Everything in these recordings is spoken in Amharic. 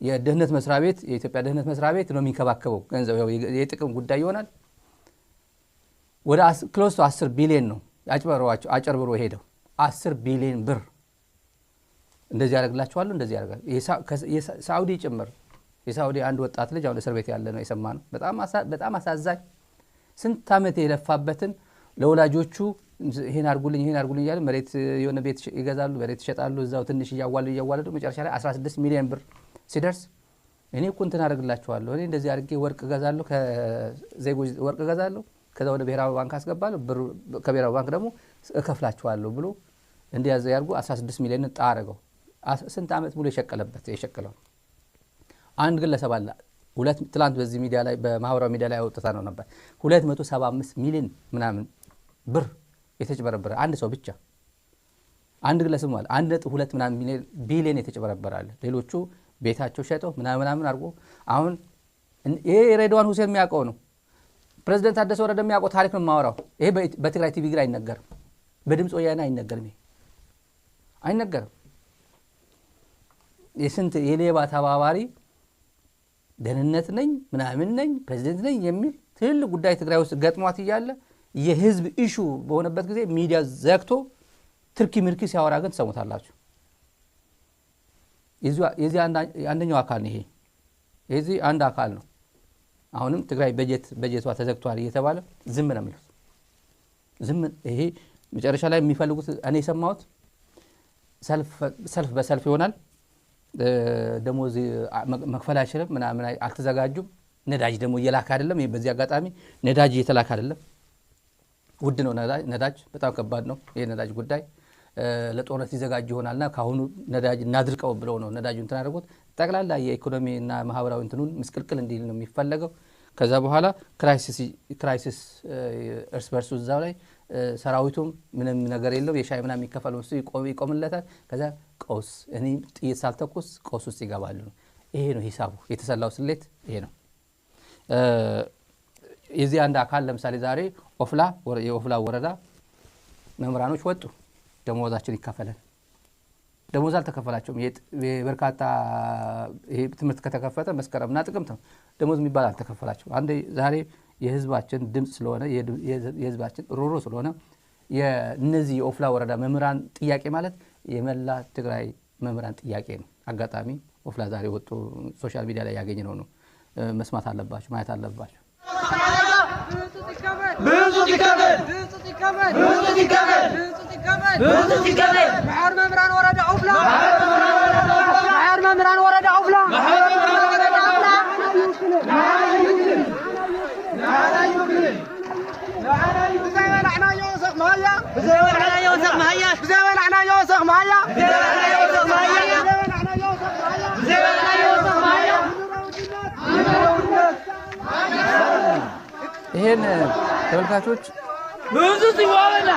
የደህንነት መስሪያ ቤት የኢትዮጵያ ደህንነት መስሪያ ቤት ነው የሚከባከበው ገንዘብ የጥቅም ጉዳይ ይሆናል ወደ ክሎስ 10 ቢሊዮን ነው አጭበርብሮ ሄደው 10 ቢሊዮን ብር እንደዚህ ያደርግላቸዋል እንደዚህ ያደርጋል የሳውዲ ጭምር የሳውዲ አንድ ወጣት ልጅ አሁን እስር ቤት ያለ ነው የሰማነው በጣም አሳዛኝ ስንት አመት የለፋበትን ለወላጆቹ ይሄን አርጉልኝ ይላል መሬት የሆነ ቤት ይገዛሉ መሬት ይሸጣሉ እዛው ትንሽ ያዋሉ መጨረሻ ላይ 16 ሚሊዮን ብር ሲደርስ እኔ እኮ እንትን አደርግላቸዋለሁ እኔ እንደዚህ አድርጌ ወርቅ ገዛለሁ ከዜጎች ወርቅ ገዛለሁ ከዛ ወደ ብሔራዊ ባንክ አስገባለሁ ብር ከብሔራዊ ባንክ ደግሞ እከፍላቸዋለሁ ብሎ እንዲያዘ ያርጉ 16 ሚሊዮን ጣረገው ስንት አመት ሙሉ የሸቀለው አንድ ግለሰብ አለ ሁለት ትላንት በዚህ ሚዲያ ላይ በማህበራዊ ሚዲያ ላይ አውጥታ ነው ነበር 275 ሚሊዮን ምናምን ብር የተጨበረበረ አንድ ሰው ብቻ አንድ ግለሰብ ማለት 1.2 ምናምን ቢሊዮን የተጨበረበረ አለ ሌሎቹ ቤታቸው ሸጠው ምናምን አርጎ አሁን ይሄ ሬድዋን ሁሴን የሚያውቀው ነው ፕሬዝዳንት አደሰ ወረደ የሚያውቀው ታሪክ ነው ማወራው ይሄ በትግራይ ቲቪ ግራ አይነገርም በድምጽ ወያኔ አይነገርም የስንት የሌባ ተባባሪ ደህንነት ነኝ ምናምን ነኝ ፕሬዝዳንት ነኝ የሚል ትልቅ ጉዳይ ትግራይ ውስጥ ገጥሟት ይያለ የህዝብ ኢሹ በሆነበት ጊዜ ሚዲያ ዘግቶ ትርኪ ምርኪ ሲያወራ ግን ተሰሙታላችሁ የዚህ አንደኛው አካል ነው ይሄ የዚህ አንድ አካል ነው አሁንም ትግራይ በጀቷ ተዘግቷል እየተባለ ዝም ነው የሚሉት ዝም ይሄ መጨረሻ ላይ የሚፈልጉት እኔ ሰማሁት ሰልፍ በሰልፍ ይሆናል ደሞዝ መክፈል አይችልም ምናምን አልተዘጋጁም ነዳጅ ደግሞ እየላካ አይደለም በዚህ አጋጣሚ ነዳጅ እየተላካ አይደለም ውድ ነው ነዳጅ በጣም ከባድ ነው ይሄ ነዳጅ ጉዳይ ለጦርነት ይዘጋጅ ይሆናልና ካሁኑ ነዳጅ እናድርቀው ብለው ነው ነዳጁን ተናደርጉት ጠቅላላ የኢኮኖሚና ማህበራዊ እንትኑን ምስቅልቅል እንዲል ነው የሚፈልገው ከዛ በኋላ ክራይሲስ እርስ በርሱ እዛው ላይ ሰራዊቱም ምንም ነገር የለው የሻይ ምናምን የሚከፈለው እሱ ይቆምለታል ከዛ ቀውስ እኔ ጥይት ሳልተኩስ ቀውስ ውስጥ ይገባሉ ይሄ ነው ሂሳቡ የተሰላው ስሌት ይሄ ነው የዚህ አንድ አካል ለምሳሌ ዛሬ የኦፍላ ወረዳ መምራኖች ወጡ ደሞዛችን ይከፈላል ደሞዝ አልተከፈላቸውም የበርካታ ይሄ ትምህርት ከተከፈተ መስከረምና ጥቅምት ነው ደሞዝ የሚባል አልተከፈላቸው አንዴ ዛሬ የህዝባችን ድምጽ ስለሆነ የህዝባችን ሮሮ ስለሆነ የነዚህ የኦፍላ ወረዳ መምራን ጥያቄ ማለት የመላ ትግራይ መምራን ጥያቄ ነው አጋጣሚ ኦፍላ ዛሬ ወጡ ሶሻል ሚዲያ ላይ ያገኘነው ነው መስማት አለባችሁ ማየት አለባችሁ ብዙ ይከበል محار ممران ورد عفلة محار ممران ورد عفلة بزي ولعنا يوسف مهيا بزي ولعنا يوسف مهيا بزي ولعنا يوسف مهيا بزي ولعنا يوسف مهيا بزي ولعنا يوسف مهيا ይሄን ተመልካቾች ብዙ ሲዋወና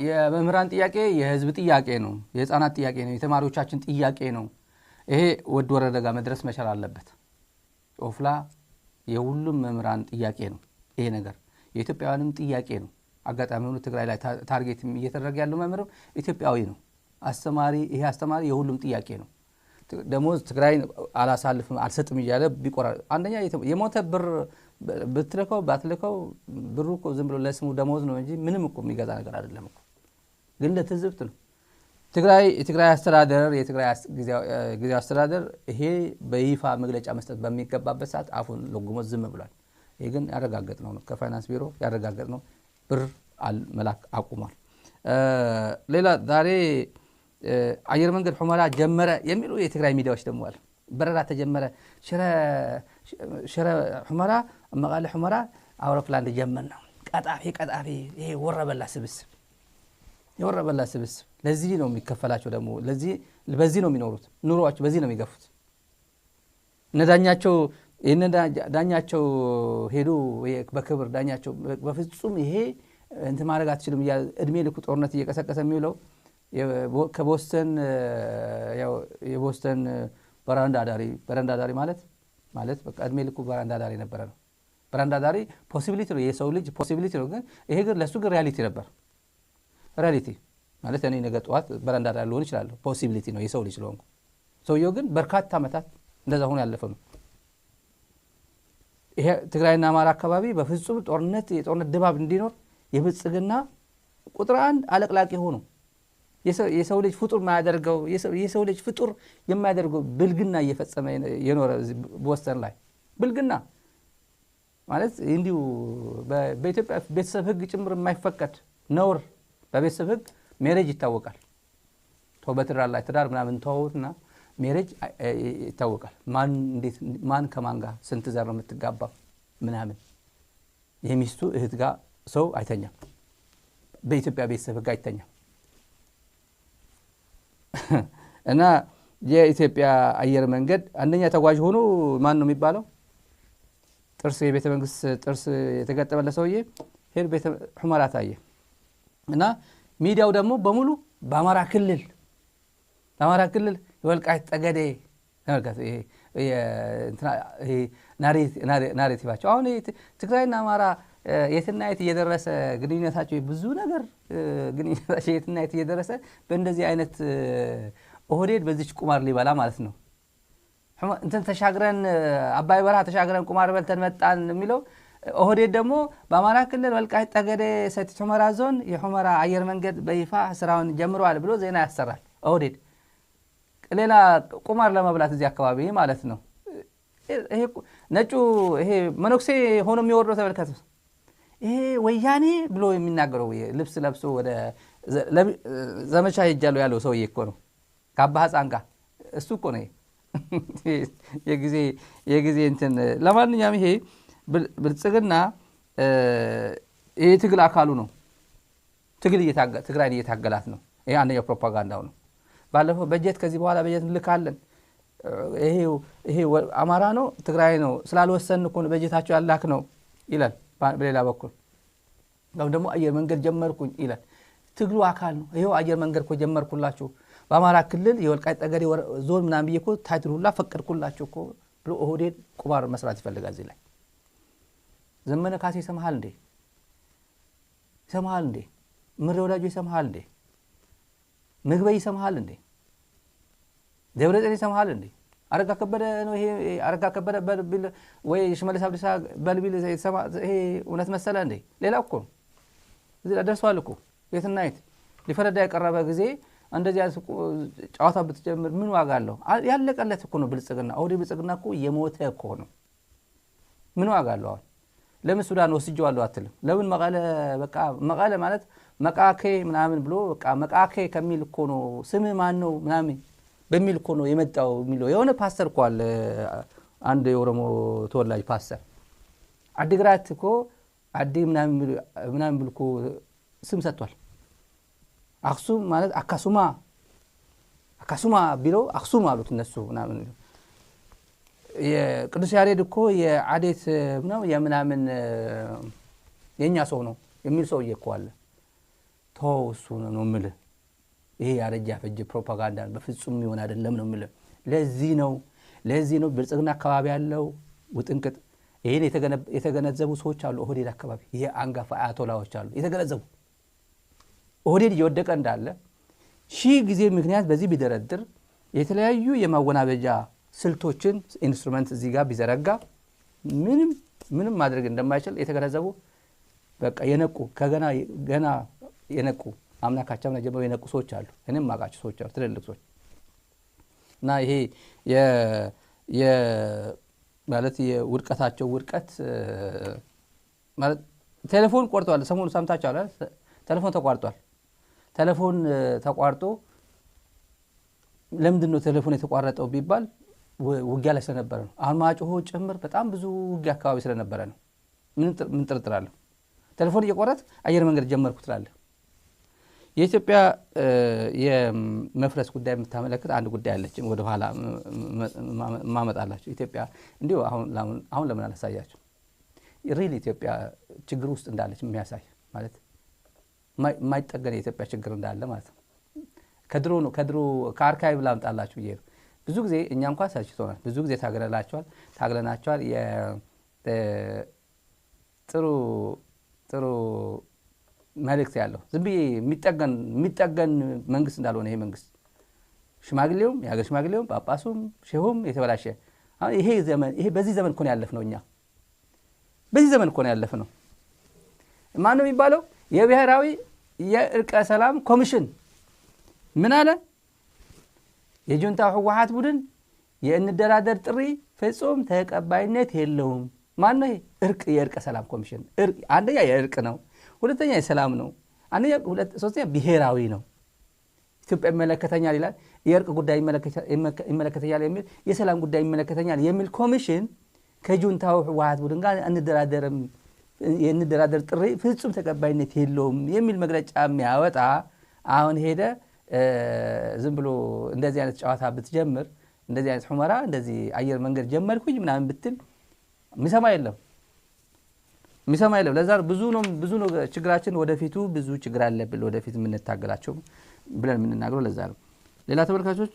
የመምህራን ጥያቄ የህዝብ ጥያቄ ነው የህፃናት ጥያቄ ነው የተማሪዎቻችን ጥያቄ ነው ይሄ ወድ ወረደ ጋር መድረስ መቻል አለበት ኦፍላ የሁሉም መምህራን ጥያቄ ነው ይሄ ነገር የኢትዮጵያውያንም ጥያቄ ነው አጋጣሚ ሆኖ ትግራይ ላይ ታርጌት እየተደረገ ያለው መምህር ኢትዮጵያዊ ነው ይሄ አስተማሪ የሁሉም ጥያቄ ነው ደሞዝ ትግራይ አላሳልፍም አልሰጥም ይያለ ቢቆራ አንደኛ የሞተ ብር በትለከው ባትለከው ብሩ እኮ ዝም ብሎ ለስሙ ደሞዝ ነው እንጂ ምንም እኮ የሚገዛ ነገር አይደለም እኮ ግን ለትዝብት ነው የትግራይ አስተዳደር ጊዜያዊ አስተዳደር ይሄ በይፋ መግለጫ መስጠት በሚገባበት ሰዓት አፉን ለጉሞ ዝም ብሏል ይሄ ግን ያረጋግጥነው ነው ከፋይናንስ ቢሮ ያረጋግጥነው ብር መላክ አቁሟል ሌላ ዛሬ አየር መንገድ ሑመራ ጀመረ የሚሉ የትግራይ ሚዲያዎች ደግሞ አሉ በረራ ተጀመረ ሽረ ሑመራ መቀለ ሑመራ አውሮፕላን ጀመረና ቀጣፊ ይሄ ወረበላ ስብስብ ለዚህ ነው የሚከፈላቸው ደግሞ በዚህ ነው የሚኖሩት ኑሮአቸው በዚህ ነው የሚገፉት ዳኛቸው ሄዱ በክብር ዳኛቸው በፍጹም ይሄ እንት ማድረግ አትችልም እድሜ ልኩ ጦርነት እየቀሰቀሰ የሚውለው ከቦስተን የቦስተን በረንዳ ዳሪ ማለት በቃ እድሜ ልኩ በረንዳ ዳሪ ነበር ነው በረንዳ ዳሪ ፖሲቢሊቲ ነው የሰው ልጅ ፖሲቢሊቲ ነው ግን ይሄ ግን ለሱ ግን ሪያሊቲ ነበር ሪያሊቲ ማለት እኔ ነገ ጠዋት በረንዳ ላይ ልሆን ይችላል ፖሲቢሊቲ ነው የሰው ልጅ ስለሆንኩ ሰውየው ግን በርካታ ዓመታት እንደዛ ሆኖ ያለፈ ነው ይሄ ትግራይና አማራ አካባቢ በፍጹም የጦርነት ድባብ እንዲኖር የብልጽግና ቁጥር 1 አለቅላቂ ሆኖ የሰው ልጅ ፍጡር ማያደርገው የሰው ልጅ ፍጡር የማያደርገው ብልግና እየፈጸመ የኖረ በወሰን ላይ ብልግና ማለት እንዲሁ በኢትዮጵያ ቤተሰብ ህግ ጭምር የማይፈቀድ ነውር በቤተሰብ ህግ ሜሬጅ ይታወቃል ተወበትራል ላይ ትዳር ምናምን ተወውና ሜሬጅ ይታወቃል ማን ከማን ጋር ስንት ዘር ነው የምትጋባው ምናምን የሚስቱ እህት ጋር ሰው አይተኛም በኢትዮጵያ ቤተሰብ ህግ አይተኛም እና የኢትዮጵያ አየር መንገድ አንደኛ ተጓዥ ሆኖ ማን ነው የሚባለው ጥርስ የቤተ መንግስት ጥርስ የተገጠመለት ሰውዬ ሄር ቤተ ሁመራ ታየ እና ሚዲያው ደግሞ በሙሉ በአማራ ክልል የወልቃይት ጠገዴ ተመልከቱ ይሄ ናሬቲቫቸው አሁን ትግራይና አማራ የትና የት እየደረሰ ግንኙነታቸው ብዙ ነገር ግንኙነታቸው የትና የት እየደረሰ በእንደዚህ አይነት ኦህዴድ በዚች ቁማር ሊበላ ማለት ነው እንትን ተሻግረን አባይ በረሃ ተሻግረን ቁማር በልተን መጣን የሚለው ኦህዴድ ደግሞ በአማራ ክልል ወልቃይት ጠገዴ ሰቲት ሁመራ ዞን የሁመራ አየር መንገድ በይፋ ስራውን ጀምሯል ብሎ ዜና ያሰራል ኦህዴድ ሌላ ቁማር ለመብላት እዚህ አካባቢ ማለት ነው ይሄ ነጩ ይሄ መነኩሴ ሆኖ የሚወርደው ተመልከቱ ይሄ ወያኔ ብሎ የሚናገረው ልብስ ለብሶ ወደ ዘመቻ ሄጃለሁ ያለው ሰውዬ እኮ ነው ካባ ህፃን ጋር እሱ እኮ ነው የጊዜ እንትን ለማንኛውም ይሄ ብልጽግና የትግል አካሉ ነው ትግራይን እየታገላት ነው ይሄ አንደኛው ፕሮፓጋንዳው ነው ባለፈው በጀት ከዚህ በኋላ በጀት ልካለን ይሄ አማራ ነው ትግራይ ነው ስላልወሰን እኮ በጀታቸው ያላክ ነው ይላል በሌላ በኩል ደግሞ አየር መንገድ ጀመርኩኝ ይላል ትግሉ አካል ነው ይሄው አየር መንገድ እኮ ጀመርኩላችሁ በአማራ ክልል የወልቃይት ጠገዴ ዞን ምናምን ብዬ እኮ ታይትሉላ ፈቀድኩላችሁ እኮ ብሎ ኦህዴድ ቁማር መስራት ይፈልጋል እዚህ ላይ ዘመነ ካሴ ይሰማሃል እንዴ ምሬ ወዳጆ ይሰማሃል እንዴ ምግበይ ይሰማሃል እንዴ ደብረጽዮን ይሰማሃል እንዴ አረጋ ከበደ ነው ይሄ አረጋ ከበደ በልብል ወይ ሽመልስ አብዲሳ በልብል ይሰማ ይሄ እውነት መሰለ እንዴ ሌላ እኮ እዚህ ደርሷል እኮ የትና የት ሊፈረዳ የቀረበ ጊዜ እንደዚህ ጫዋታ ብትጀምር ምን ዋጋ አለው ያለቀለት እኮ ነው ብልጽግና ኦህዴድ ብልጽግና እኮ የሞተ እኮ ነው ምን ዋጋ አለው ለምን ሱዳን ወስጄዋለሁ አትልም ለምን መቀለ ማለት መቃኬ ምናምን ብሎ በቃ መቃኬ ከሚል እኮ ነው ስም ማን ነው ምናምን በሚል እኮ ነው የመጣው የሚለው የሆነ ፓስተር እኮ አለ አንድ የኦሮሞ ተወላጅ ፓስተር አዲግራት እኮ አዲ ምናምን ብሎ እኮ ስም ሰጥቷል አክሱም ማለት አካሱማ ቢሎ አክሱም አሉት እነሱ ምናምን የቅዱስ ያሬድ እኮ የአዴት ምናምን የኛ ሰው ነው የሚል ሰው እየቆዋለ ተውሱ ነው ምለ ይሄ ያረጃ ፈጅ ፕሮፓጋንዳ በፍጹም ይሆን አይደለም ነው ምለ ለዚህ ነው ብልጽግና አካባቢ ያለው ውጥንቅጥ ይሄን የተገነዘቡ ሰዎች አሉ ኦህዴድ አካባቢ ይሄ አንጋፋ አያቶላዎች አሉ የተገነዘቡ ኦህዴድ እየወደቀ እንዳለ ሺህ ጊዜ ምክንያት በዚህ ቢደረድር የተለያዩ የማወናበጃ ስልቶችን ኢንስትሩመንት እዚህ ጋር ቢዘረጋ ምንም ማድረግ እንደማይችል የተገነዘቡ በቃ የነቁ ገና የነቁ አምላካቸውና ጀምሮ የነቁ ሰዎች አሉ እኔም ማቃጭ ሰዎች አሉ ትልልቅ ሰዎች እና ይሄ ማለት የውድቀታቸው ውድቀት ማለት ቴሌፎን ቆርጧል ሰሞኑ ሰምታችኋል ቴሌፎን ተቋርጦ ለምንድን ነው ቴሌፎን የተቋረጠው ቢባል ውጊያ ላይ ስለነበረ ነው አርማጭሆ ጭምር በጣም ብዙ ውጊያ አካባቢ ስለነበረ ነው ምን ጥርጥራለሁ ቴሌፎን እየቆረጥ አየር መንገድ ጀመርኩ ትላለ የኢትዮጵያ የመፍረስ ጉዳይ የምታመለክት አንድ ጉዳይ አለች ወደ ኋላ ማመጣላችሁ ኢትዮጵያ እንዲሁ አሁን ለምን አላሳያችሁ ሪሊ ኢትዮጵያ ችግር ውስጥ እንዳለች የሚያሳይ ማለት ማይጠገን የኢትዮጵያ ችግር እንዳለ ማለት ነው ከድሮ ከአርካይቭ ላምጣላችሁ ይሄ ብዙ ጊዜ እኛ እንኳን ሳይችቶናል ብዙ ጊዜ ታግለናቸዋል ጥሩ መልእክት ያለው ዝም ብዬ የሚጠገን መንግስት እንዳልሆነ ይሄ መንግስት ሽማግሌውም የሀገር ሽማግሌውም ጳጳሱም ሼሁም የተበላሸ አሁን ይሄ በዚህ ዘመን እኮ ነው ያለፍነው እኛ በዚህ ዘመን እኮ ነው ያለፍነው ማን ነው የሚባለው የብሔራዊ የእርቀ ሰላም ኮሚሽን ምን አለ የጁንታው ህወሓት ቡድን የእንደራደር ጥሪ ፍጹም ተቀባይነት የለውም ማን ነው የእርቀ ሰላም ኮሚሽን አንደኛ የእርቅ ነው ሁለተኛ የሰላም ነው አንደኛ ሶስተኛ ብሔራዊ ነው ኢትዮጵያ ይመለከተኛል ይላል የእርቅ ጉዳይ ይመለከተኛል የሚል የሰላም ጉዳይ ይመለከተኛል የሚል ኮሚሽን ከጁንታው ህወሓት ቡድን ጋር የእንደራደር ጥሪ ፍጹም ተቀባይነት የለውም የሚል መግለጫ የሚያወጣ አሁን ሄደ ዝም ብሎ እንደዚህ አይነት ጨዋታ ብትጀምር እንደዚህ አይነት ሁመራ እንደዚህ አየር መንገድ ጀመርኩኝ ምናምን ብትል የሚሰማ የለም ለዛ ብዙ ነው ችግራችን ወደፊቱ ብዙ ችግር አለብን ወደፊት የምንታገላቸው ብለን የምንናገረው ለዛ ነው ሌላ ተመልካቾች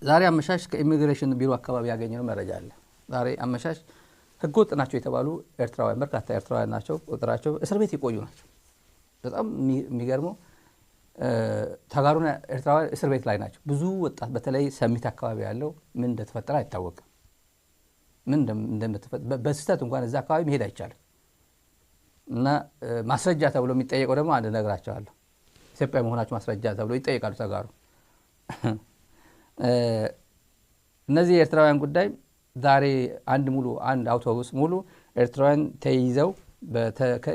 ዛሬ አመሻሽ ከኢሚግሬሽን ቢሮ አካባቢ ያገኘነው መረጃ አለ ዛሬ አመሻሽ ህገወጥ ናቸው የተባሉ ኤርትራውያን በርካታ ኤርትራውያን ናቸው ቁጥራቸው እስር ቤት ይቆዩ ናቸው በጣም የሚገርመው ተጋሩና ኤርትራውያን እስር ቤት ላይ ናቸው ብዙ ወጣት በተለይ ሰሚት አካባቢ ያለው ምን እንደተፈጠረ አይታወቅም ምን እንደተፈጠረ በስህተት እንኳን እዛ አካባቢ መሄድ አይቻልም እና ማስረጃ ተብሎ የሚጠየቀው ደግሞ አንድ ነገራቸዋለሁ ኢትዮጵያ መሆናቸው ማስረጃ ተብሎ ይጠየቃሉ ተጋሩ እነዚህ ኤርትራውያን ጉዳይ ዛሬ አንድ አውቶቡስ ሙሉ ኤርትራውያን ተይዘው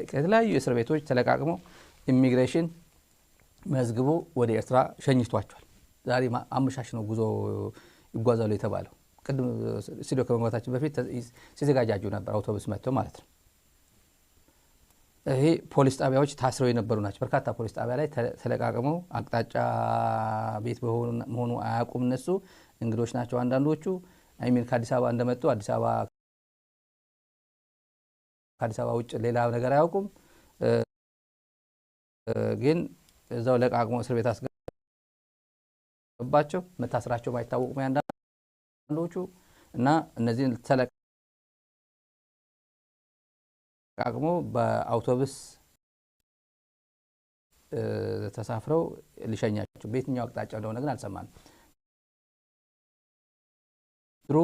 ከተለያዩ እስር ቤቶች ተለቃቅመው ኢሚግሬሽን መዝግቦ ወደ ኤርትራ ሸኝቷቸዋል ዛሬ አመሻሽ ነው ጉዞ ይጓዛሉ የተባለው ቅድም ስቱዲዮ ከመግባታችን በፊት ሲዘጋጃጁ ነበር አውቶቡስ መጥቶ ማለት ነው ይሄ ፖሊስ ጣቢያዎች ታስረው የነበሩ ናቸው በርካታ ፖሊስ ጣቢያ ላይ ተለቃቅመው አቅጣጫ ቤት መሆኑ አያውቁም እነሱ እንግዶች ናቸው አንዳንዶቹ ከአዲስ አበባ እንደመጡ አዲስ አበባ ውጭ ሌላ ነገር አያውቁም ግን እዛው ለቃቅሞ እስር ቤት አስገባቸው መታሰራቸው ማይታወቁም አንዳንዶቹ እና እነዚህን ተለቃቅሞ በአውቶቡስ ተሳፍረው ሊሸኛቸው በየትኛው አቅጣጫ እንደሆነ ግን አልሰማንም ድሮ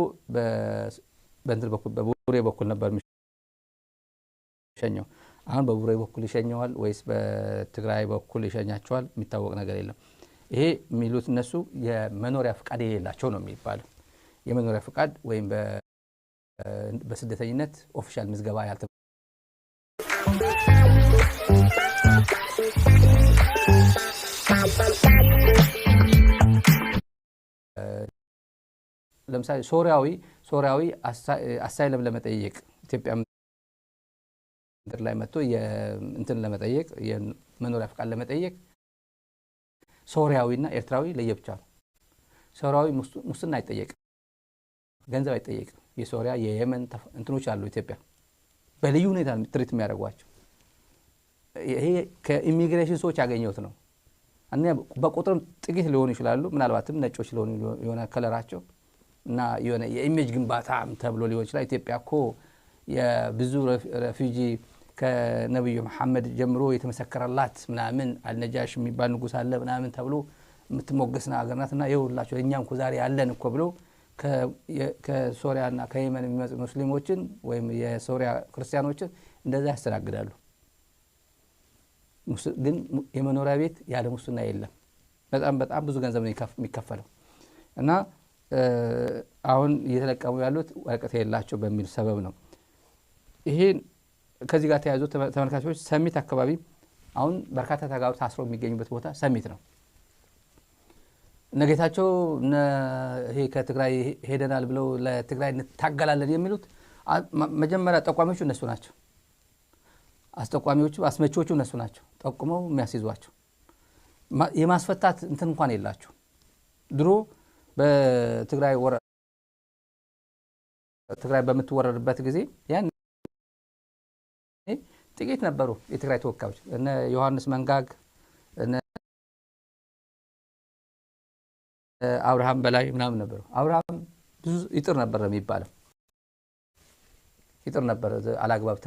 በእንትን በኩል በቡሬ በኩል ነበር የሚሸኘው አሁን በቡሬ በኩል ይሸኘዋል ወይስ በትግራይ በኩል ይሸኛቸዋል የሚታወቅ ነገር የለም ይሄ የሚሉት እነሱ የመኖሪያ ፍቃድ የሌላቸው ነው የሚባለው የመኖሪያ ፍቃድ ወይም በስደተኝነት ኦፊሻል ምዝገባ ለምሳሌ ሶሪያዊ አሳይለም ለመጠየቅ ኢትዮጵያ ምድር ላይ መጥቶ እንትን ለመጠየቅ የመኖሪያ ፍቃድ ለመጠየቅ ሶሪያዊና ኤርትራዊ ለየብቻ ነው ሶሪያዊ ሙስና አይጠየቅም ገንዘብ አይጠየቅም የሶሪያ የየመን እንትኖች አሉ ኢትዮጵያ በልዩ ሁኔታ ትሪት የሚያደርጓቸው ይሄ ከኢሚግሬሽን ሰዎች ያገኘሁት ነው እና በቁጥርም ጥቂት ሊሆኑ ይችላሉ ምናልባትም ነጮች ሊሆኑ የሆነ ከለራቸው እና የሆነ የኢሜጅ ግንባታ ተብሎ ሊሆን ይችላል ኢትዮጵያ እኮ የብዙ ሬፊጂ ከነብዩ መሐመድ ጀምሮ የተመሰከረላት ምናምን አልነጃሽ የሚባል ንጉስ አለ ምናምን ተብሎ የምትሞገስና ሀገርናትና ይኸውላችሁ እኛም እኮ ዛሬ ያለን እኮ ብሎ ከሶሪያና ከየመን የሚመጡ ሙስሊሞችን ወይም የሶሪያ ክርስቲያኖችን እንደዛ ያስተናግዳሉ ግን የመኖሪያ ቤት ያለ ሙስና የለም በጣም ብዙ ገንዘብ ነው የሚከፈለው እና አሁን እየተለቀሙ ያሉት ወረቀት የላቸው በሚል ሰበብ ነው ይሄን ከዚህ ጋር ተያይዞ ተመልካቾች ሰሚት አካባቢ አሁን በርካታ ተጋሩ ታስረው የሚገኙበት ቦታ ሰሚት ነው ነገታቸው ይሄ ከትግራይ ሄደናል ብለው ለትግራይ እንታገላለን የሚሉት መጀመሪያ ጠቋሚዎቹ እነሱ ናቸው አስጠቋሚዎቹ አስመጪዎቹ እነሱ ናቸው ጠቁመው የሚያስይዟቸው የማስፈታት እንትን እንኳን የላቸው ድሮ በትግራይ በምትወረድበት ጊዜ ያን ጥቂት ነበሩ የትግራይ ተወካዮች እነ ዮሐንስ መንጋግ እነ አብርሃም በላይ ምናምን ነበሩ አብርሃም ብዙ ይጥር ነበር የሚባለው ይጥር ነበር አላግባብ